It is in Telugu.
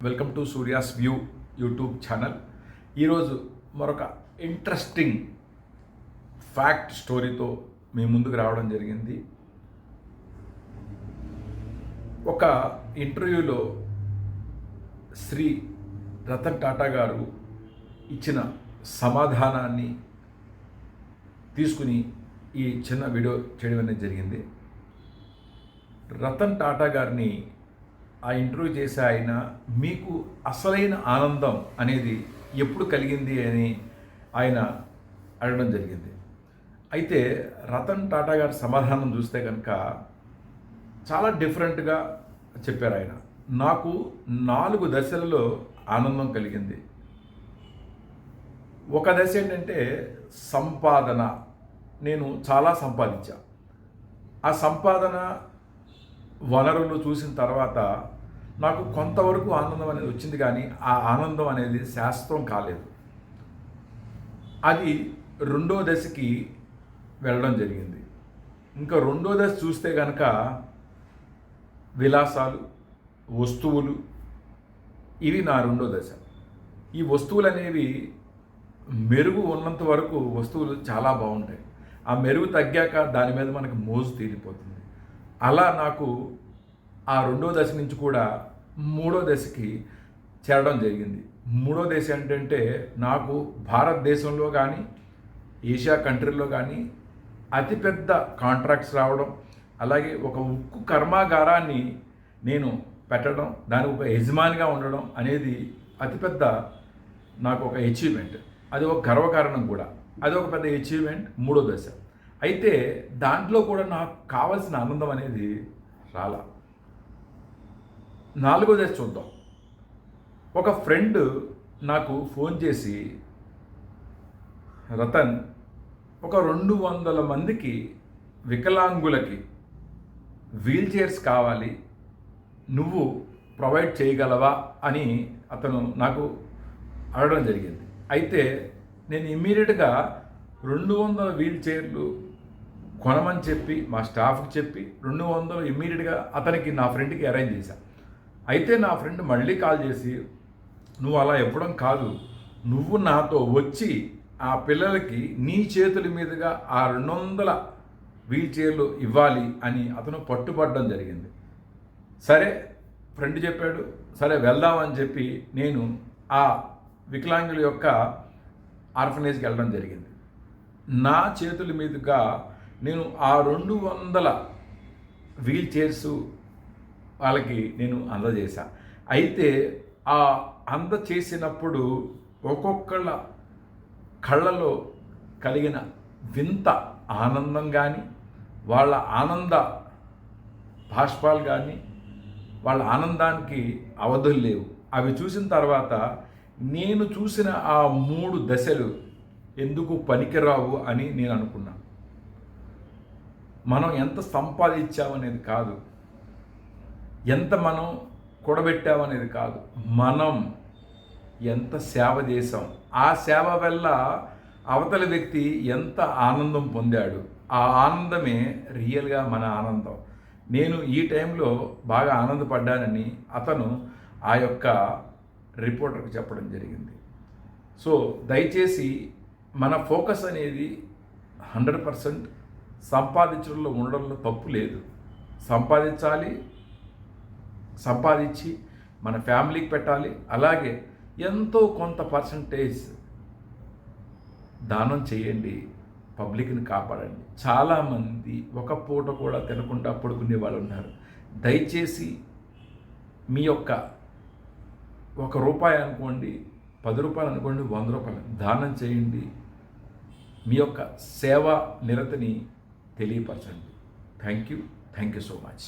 Welcome to Surya's view YouTube channel. ఈరోజు మరొక ఇంట్రెస్టింగ్ ఫ్యాక్ట్ స్టోరీతో మీ ముందుకు రావడం జరిగింది. ఒక ఇంటర్వ్యూలో శ్రీ రతన్ టాటా గారు ఇచ్చిన సమాధానాన్ని తీసుకుని ఈ చిన్న వీడియో చేయడం అనేది జరిగింది. రతన్ టాటా గారిని ఆ ఇంటర్వ్యూ చేసే ఆయన మీకు అసలైన ఆనందం అనేది ఎప్పుడు కలిగింది అని ఆయన అడగడం జరిగింది. అయితే రతన్ టాటా గారి సమాధానం చూస్తే కనుక చాలా డిఫరెంట్గా చెప్పారు ఆయన. నాకు 4 దశలలో ఆనందం కలిగింది. ఒక దశ ఏంటంటే సంపాదన. నేను చాలా సంపాదించా. ఆ సంపాదన వనరులు చూసిన తర్వాత నాకు కొంతవరకు ఆనందం అనేది వచ్చింది, కానీ ఆ ఆనందం అనేది శాశ్వతం కాలేదు. అది 2వ దశకి వెళ్ళడం జరిగింది. ఇంకా 2వ దశ చూస్తే కనుక విలాసాలు, వస్తువులు, ఇవి నా 2వ దశ. ఈ వస్తువులు అనేవి మెరుగు ఉన్నంత వరకు వస్తువులు చాలా బాగుంటాయి. ఆ మెరుగు తగ్గాక దాని మీద మనకు మోజు తీరిపోతుంది. అలా నాకు ఆ 2వ దశ నుంచి కూడా 3వ దశకి చేరడం జరిగింది. 3వ దశ ఏంటంటే నాకు భారతదేశంలో కానీ ఏషియా కంట్రీల్లో కానీ అతిపెద్ద కాంట్రాక్ట్స్ రావడం, అలాగే ఒక ఉక్కు కర్మాగారాన్ని నేను పెట్టడం, దానికి ఒక యజమానిగా ఉండడం అనేది అతిపెద్ద నాకు ఒక అచీవ్మెంట్. అది ఒక గర్వకారణం కూడా. అది ఒక పెద్ద అచీవ్మెంట్ 3వ దశ. అయితే దాంట్లో కూడా నాకు కావాల్సిన ఆనందం అనేది రాలా. 4వ దశ చూద్దాం. ఒక ఫ్రెండ్ నాకు ఫోన్ చేసి, రతన్, ఒక 200 మందికి వికలాంగులకి వీల్ చైర్స్ కావాలి, నువ్వు ప్రొవైడ్ చేయగలవా అని అతను నాకు అడగడం జరిగింది. అయితే నేను ఇమ్మీడియట్గా 200 వీల్ చైర్లు కొనమని చెప్పి మా స్టాఫ్కి చెప్పి 200 ఇమ్మీడియట్గా అతనికి, నా ఫ్రెండ్కి అరేంజ్ చేశాను. అయితే నా ఫ్రెండ్ మళ్ళీ కాల్ చేసి, నువ్వు అలా ఇవ్వడం కాదు, నువ్వు నాతో వచ్చి ఆ పిల్లలకి నీ చేతుల మీదుగా ఆ 200 వీల్ చైర్లు ఇవ్వాలి అని అతను పట్టుబడడం జరిగింది. సరే, ఫ్రెండ్ చెప్పాడు, సరే వెళ్దామని చెప్పి నేను ఆ వికలాంగుల యొక్క ఆర్ఫనేజ్కి వెళ్ళడం జరిగింది. నా చేతుల మీదుగా నేను ఆ 200 వీల్ చైర్స్ వాళ్ళకి నేను అందజేశా. అయితే ఆ అందచేసినప్పుడు ఒక్కొక్కళ్ళ కళ్ళలో కలిగిన వింత ఆనందం కానీ, వాళ్ళ ఆనంద బాష్పాలు కానీ, వాళ్ళ ఆనందానికి అవధులు లేవు. అవి చూసిన తర్వాత నేను చూసిన ఆ 3 దశలు ఎందుకు పనికిరావు అని నేను అనుకున్నా. మనం ఎంత సంపాదించామనేది కాదు, ఎంత మనం కూడబెట్టామనేది కాదు, మనం ఎంత సేవ చేసాం, ఆ సేవ వల్ల అవతలి వ్యక్తి ఎంత ఆనందం పొందాడు, ఆ ఆనందమే రియల్గా మన ఆనందం. నేను ఈ టైంలో బాగా ఆనందపడ్డానని అతను ఆ యొక్క రిపోర్టర్కి చెప్పడం జరిగింది. సో దయచేసి మన ఫోకస్ అనేది 100% సంపాదించడంలో ఉండడంలో తప్పు లేదు. సంపాదించాలి, సంపాదించి మన ఫ్యామిలీకి పెట్టాలి, అలాగే ఎంతో కొంత పర్సంటేజ్ దానం చేయండి, పబ్లిక్ని కాపాడండి. చాలామంది ఒక పూట కూడా తినకుండా పడుకునే వాళ్ళు ఉన్నారు. దయచేసి మీ యొక్క ₹1 అనుకోండి, ₹10 అనుకోండి, ₹100 దానం చేయండి. మీ యొక్క సేవా నిరతిని తెలియపరచండి. Thank you so much.